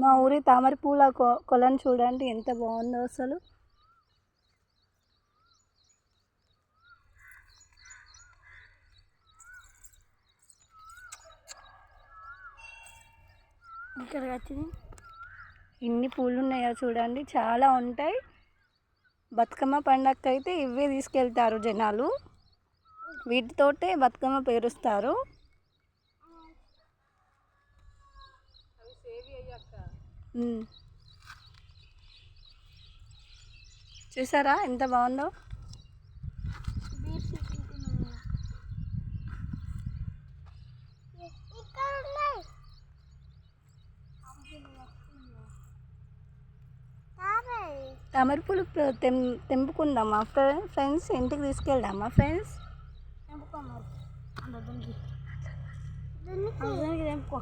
మా ఊరి తామర పూల కొలను చూడండి ఎంత బాగుందో అసలు. ఇక్కడ వచ్చింది ఎన్ని పూలు ఉన్నాయో చూడండి, చాలా ఉంటాయి. బతుకమ్మ పండగకి అయితే ఇవే తీసుకెళ్తారు జనాలు, వీటితోటే బతుకమ్మ పేరుస్తారు. చూసారా ఎంత బాగుందో. తామర పూలు తెంపుకుందామా ఫ్రెండ్స్, ఇంటికి తీసుకెళ్దామా ఫ్రెండ్స్? తెంపుకో.